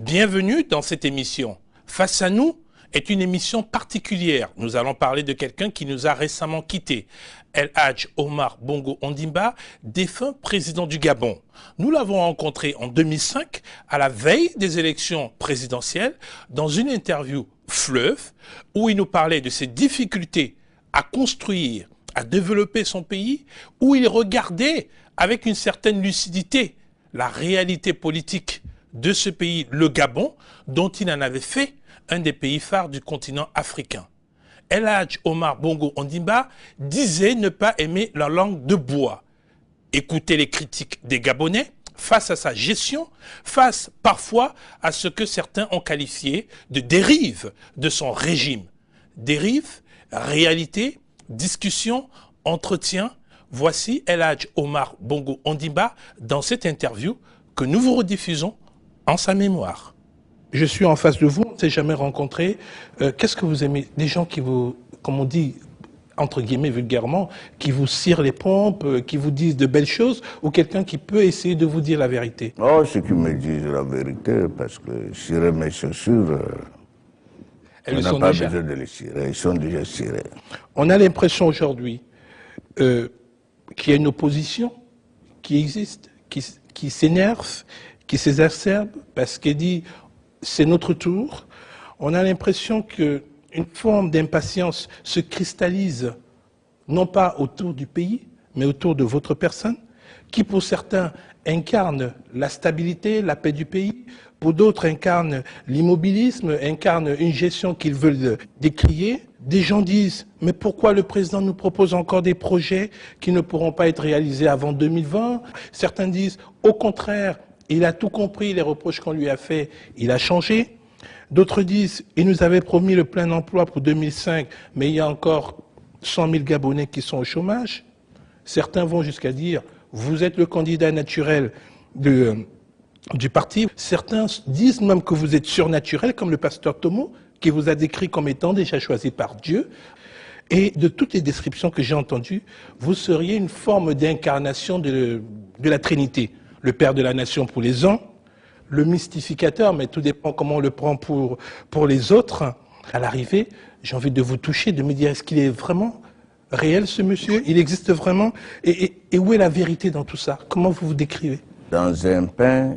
Bienvenue dans cette émission. Face à nous est une émission particulière. Nous allons parler de quelqu'un qui nous a récemment quittés. El Hadj Omar Bongo Ondimba, défunt président du Gabon. Nous l'avons rencontré en 2005 à la veille des élections présidentielles dans une interview Fleuve où il nous parlait de ses difficultés à construire, à développer son pays, où il regardait avec une certaine lucidité la réalité politique de ce pays, le Gabon, dont il en avait fait un des pays phares du continent africain. El Hadj Omar Bongo Ondimba disait ne pas aimer la langue de bois. Écouter les critiques des Gabonais face à sa gestion, face parfois à ce que certains ont qualifié de dérive de son régime. Dérive, réalité, discussion, entretien. Voici El Hadj Omar Bongo Ondimba dans cette interview que nous vous rediffusons en sa mémoire. Je suis en face de vous, on ne s'est jamais rencontré. Qu'est-ce que vous aimez? Des gens qui vous, comme on dit, entre guillemets vulgairement, qui vous cirent les pompes, qui vous disent de belles choses, ou quelqu'un qui peut essayer de vous dire la vérité? Oh, ceux qui me disent la vérité, parce que cirer mes chaussures, on n'a pas besoin de les cirer, ils sont déjà cirés. On a l'impression aujourd'hui qu'il y a une opposition qui existe, qui s'énerve, qui s'exacerbe, parce qu'elle dit c'est notre tour. On a l'impression qu'une forme d'impatience se cristallise, non pas autour du pays, mais autour de votre personne, qui pour certains incarne la stabilité, la paix du pays, pour d'autres incarne l'immobilisme, incarne une gestion qu'ils veulent décrier. Des gens disent, mais pourquoi le président nous propose encore des projets qui ne pourront pas être réalisés avant 2020? Certains disent, au contraire, il a tout compris, les reproches qu'on lui a faits, il a changé. D'autres disent, il nous avait promis le plein emploi pour 2005, mais il y a encore 100 000 Gabonais qui sont au chômage. Certains vont jusqu'à dire, vous êtes le candidat naturel du parti. Certains disent même que vous êtes surnaturel, comme le pasteur Tomo, qui vous a décrit comme étant déjà choisi par Dieu. Et de toutes les descriptions que j'ai entendues, vous seriez une forme d'incarnation de la Trinité. Le Père de la Nation pour les uns, le mystificateur, mais tout dépend comment on le prend pour les autres. À l'arrivée, j'ai envie de vous toucher, de me dire, est-ce qu'il est vraiment réel ce monsieur? Il existe vraiment? Et où est la vérité dans tout ça? Comment vous vous décrivez? Dans un pain,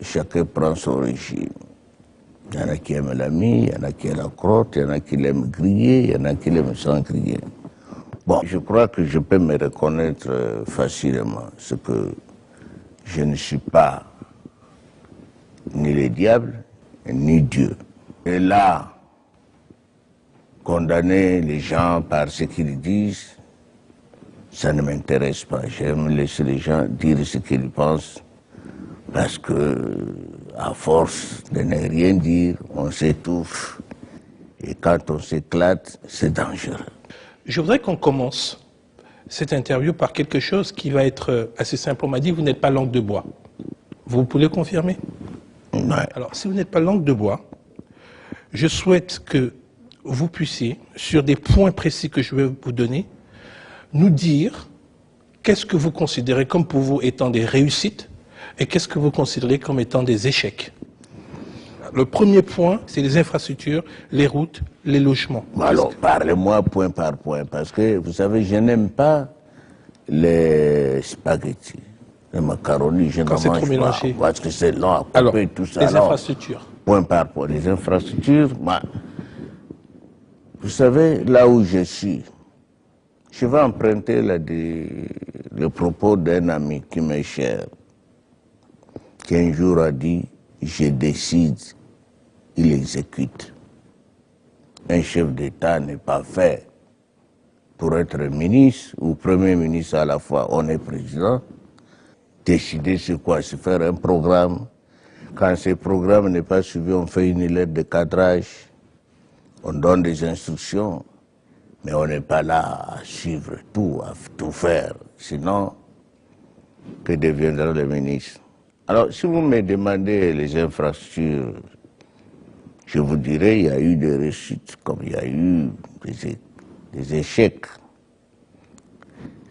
chacun prend son régime. Il y en a qui aiment la mie, il y en a qui aiment la crotte, il y en a qui l'aiment griller, il y en a qui l'aiment sans griller. Bon, je crois que je peux me reconnaître facilement, ce que je ne suis pas ni le diable, ni Dieu. Et là, condamner les gens par ce qu'ils disent, ça ne m'intéresse pas. J'aime laisser les gens dire ce qu'ils pensent, parce que, à force de ne rien dire, on s'étouffe. Et quand on s'éclate, c'est dangereux. Je voudrais qu'on commence cette interview par quelque chose qui va être assez simple. On m'a dit, vous n'êtes pas langue de bois. Vous pouvez confirmer? Ouais. Alors, si vous n'êtes pas langue de bois, je souhaite que vous puissiez, sur des points précis que je vais vous donner, nous dire qu'est-ce que vous considérez comme pour vous étant des réussites et qu'est-ce que vous considérez comme étant des échecs. Le premier point, c'est les infrastructures, les routes, les logements. Alors, parlez-moi point par point, parce que, vous savez, je n'aime pas les spaghettis, les macaronis, je n'en mange pas, mélangé. parce que c'est long à couper. Alors, tout ça. Les infrastructures. Point par point, les infrastructures, vous savez, là où je suis, je vais emprunter le propos d'un ami qui m'est cher, qui un jour a dit, je décide, il exécute. Un chef d'État n'est pas fait pour être ministre ou premier ministre à la fois. On est président. Décider c'est quoi? C'est faire un programme. Quand ce programme n'est pas suivi, on fait une lettre de cadrage. On donne des instructions. Mais on n'est pas là à suivre tout, à tout faire. Sinon, que deviendra le ministre? Alors, si vous me demandez les infrastructures, je vous dirais il y a eu des réussites comme il y a eu des échecs.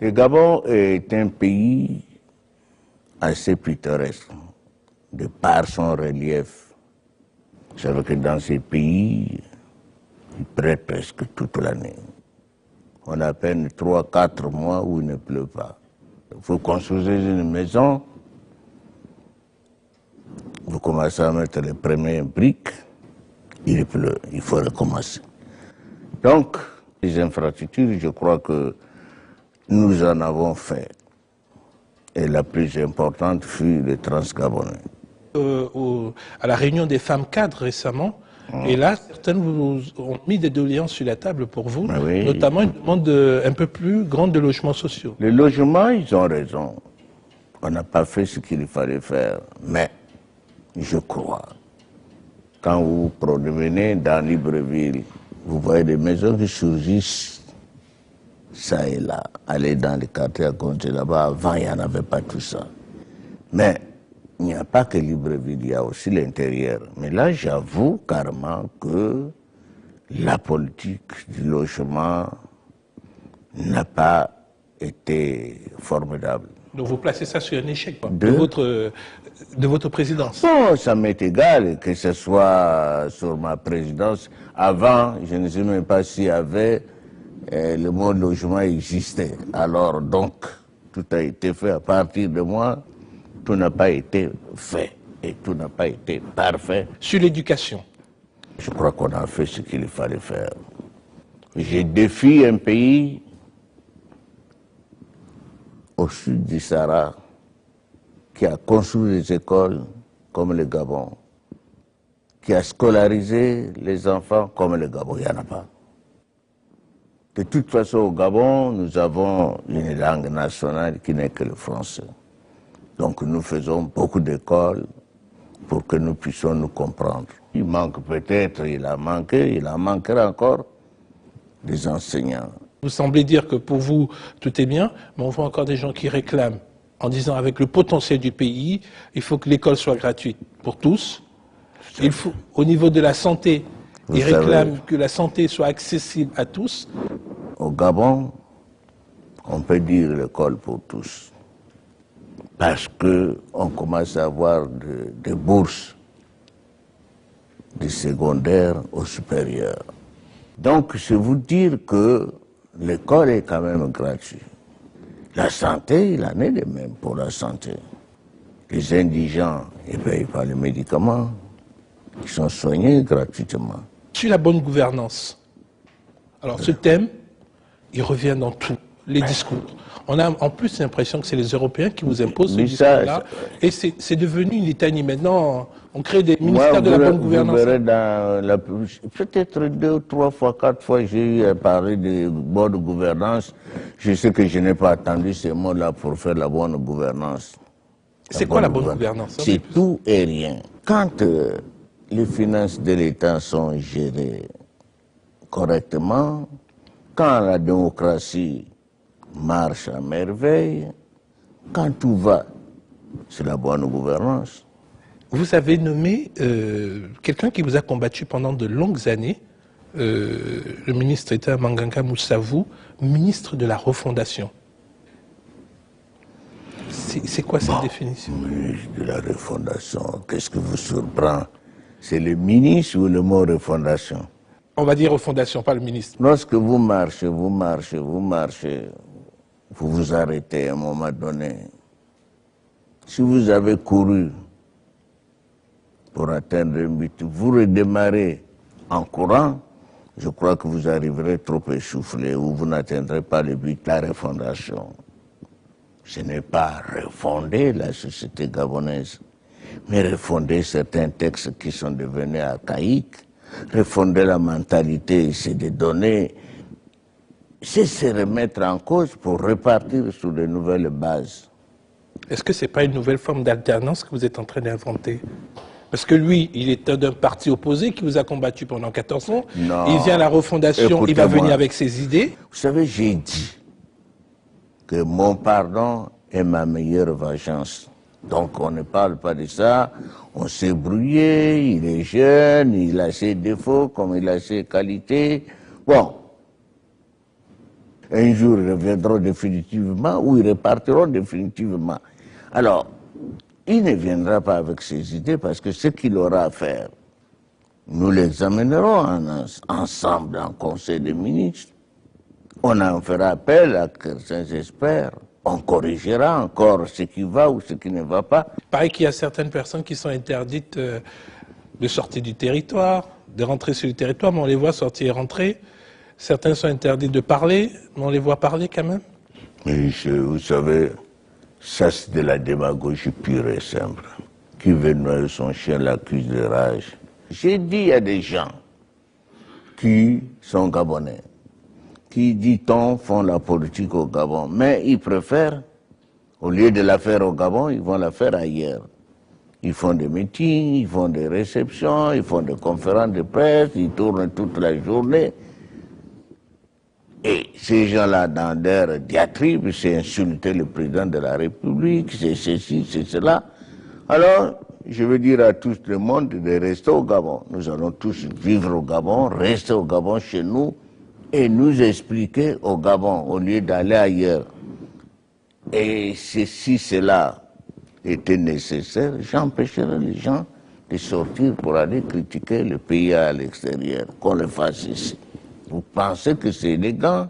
Le Gabon est un pays assez pittoresque, de par son relief. Vous savez que dans ces pays, il pleut presque toute l'année. On a à peine 3-4 mois où il ne pleut pas. Vous construisez une maison, vous commencez à mettre les premières briques, il pleut, il faut recommencer. Donc, les infrastructures, je crois que nous en avons fait. Et la plus importante fut le Transgabonais. À la réunion des femmes cadres récemment, et là, certaines vous ont mis des doléances sur la table pour vous, Oui. notamment une demande un peu plus grande de logements sociaux. Les logements, ils ont raison. On n'a pas fait ce qu'il fallait faire. Mais, je crois, quand vous vous promenez dans Libreville, vous voyez des maisons qui surgissent, ça et là. Allez dans les quartiers à côté là-bas, avant, il n'y en avait pas tout ça. Mais, il n'y a pas que Libreville, il y a aussi l'intérieur. Mais là, j'avoue carrément que la politique du logement n'a pas été formidable. Donc vous placez ça sur un échec quoi, de votre présidence. Bon, ça m'est égal que ce soit sur ma présidence. Avant, je ne sais même pas s'il y avait le mot logement existait. Alors donc, tout a été fait à partir de moi. Tout n'a pas été fait et tout n'a pas été parfait. Sur l'éducation. Je crois qu'on a fait ce qu'il fallait faire. Je défie un pays au sud du Sahara qui a construit des écoles comme le Gabon, qui a scolarisé les enfants comme le Gabon. Il n'y en a pas. De toute façon, au Gabon, nous avons une langue nationale qui n'est que le français. Donc nous faisons beaucoup d'écoles pour que nous puissions nous comprendre. Il manque peut-être, il en manquera encore des enseignants. Vous semblez dire que pour vous, tout est bien, mais on voit encore des gens qui réclament, en disant avec le potentiel du pays, il faut que l'école soit gratuite pour tous. Il faut, au niveau de la santé, ils réclament que la santé soit accessible à tous. Au Gabon, on peut dire l'école pour tous. Parce qu'on commence à avoir des bourses du secondaire au supérieur. Donc, c'est vous dire que l'école est quand même gratuite. La santé, il en est de même pour la santé. Les indigents, ils ne payent pas les médicaments, ils sont soignés gratuitement. Sur la bonne gouvernance, alors ce thème, il revient dans tous les discours. On a en plus l'impression que c'est les Européens qui vous imposent ce discours-là. Et c'est devenu une litanie. Maintenant, on crée des ministères de la bonne gouvernance. Peut-être 2, 3 fois, 4 fois, j'ai eu à parler de bonne gouvernance. Je sais que je n'ai pas attendu ces mots-là pour faire la bonne gouvernance. C'est quoi la bonne gouvernance? C'est tout et rien. Quand les finances de l'État sont gérées correctement, quand la démocratie marche à merveille, quand tout va, c'est la bonne gouvernance. Vous avez nommé quelqu'un qui vous a combattu pendant de longues années, le ministre d'État Manganga Moussavou, ministre de la refondation. C'est quoi cette définition? Ministre de la refondation, qu'est-ce que vous surprend? C'est le ministre ou le mot refondation? On va dire refondation, pas le ministre. Lorsque vous marchez, vous vous arrêtez à un moment donné. Si vous avez couru pour atteindre un but, vous redémarrez en courant, je crois que vous arriverez trop essoufflé ou vous n'atteindrez pas le but. La refondation, ce n'est pas refonder la société gabonaise, mais refonder certains textes qui sont devenus archaïques. Refonder la mentalité, c'est de donner, c'est se remettre en cause pour repartir sur de nouvelles bases. Est-ce que ce n'est pas une nouvelle forme d'alternance que vous êtes en train d'inventer? Parce que lui, il est d'un parti opposé qui vous a combattu pendant 14 ans. Non. Il vient à la refondation, il va venir avec ses idées. Vous savez, j'ai dit que mon pardon est ma meilleure vengeance. Donc on ne parle pas de ça, on s'est brouillé, il est jeune, il a ses défauts comme il a ses qualités. Bon, un jour ils reviendront définitivement ou ils repartiront définitivement. Alors, il ne viendra pas avec ses idées parce que ce qu'il aura à faire, nous l'examinerons ensemble en Conseil des ministres. On en fera appel à certains experts. On corrigera encore ce qui va ou ce qui ne va pas. Pareil qu'il y a certaines personnes qui sont interdites de sortir du territoire, de rentrer sur le territoire, mais on les voit sortir et rentrer. Certains sont interdits de parler, mais on les voit parler quand même. Mais vous savez, ça c'est de la démagogie pure et simple. Qui veut noyer son chien l'accuse de rage. J'ai dit, il y a des gens qui sont gabonais, qui, dit-on, font la politique au Gabon, mais ils préfèrent, au lieu de la faire au Gabon, ils vont la faire ailleurs. Ils font des meetings, ils font des réceptions, ils font des conférences de presse, ils tournent toute la journée. Et ces gens-là, dans leur diatribe, c'est insulter le président de la République, c'est ceci, c'est cela. Alors, je veux dire à tout le monde de rester au Gabon. Nous allons tous vivre au Gabon, rester au Gabon chez nous et nous expliquer au Gabon au lieu d'aller ailleurs. Et si cela était nécessaire, j'empêcherais les gens de sortir pour aller critiquer le pays à l'extérieur, qu'on le fasse ici. Vous pensez que c'est élégant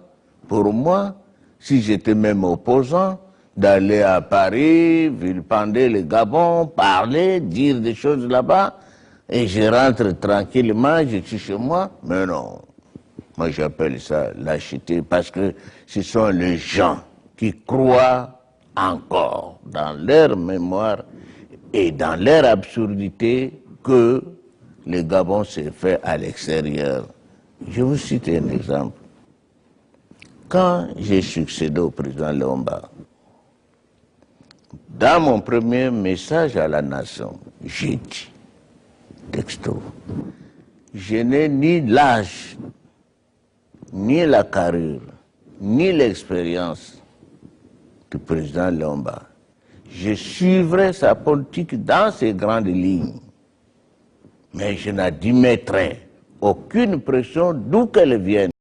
pour moi, si j'étais même opposant, d'aller à Paris, vilipender le Gabon, parler, dire des choses là-bas, et je rentre tranquillement, je suis chez moi? Mais non. Moi, j'appelle ça lâcheté, parce que ce sont les gens qui croient encore dans leur mémoire et dans leur absurdité que le Gabon s'est fait à l'extérieur. Je vous cite un exemple. Quand j'ai succédé au président Léomba, dans mon premier message à la nation, j'ai dit, texto, je n'ai ni l'âge, ni la carrure, ni l'expérience du président Léomba. Je suivrai sa politique dans ses grandes lignes, mais je n'admettrai aucune pression d'où qu'elle vienne.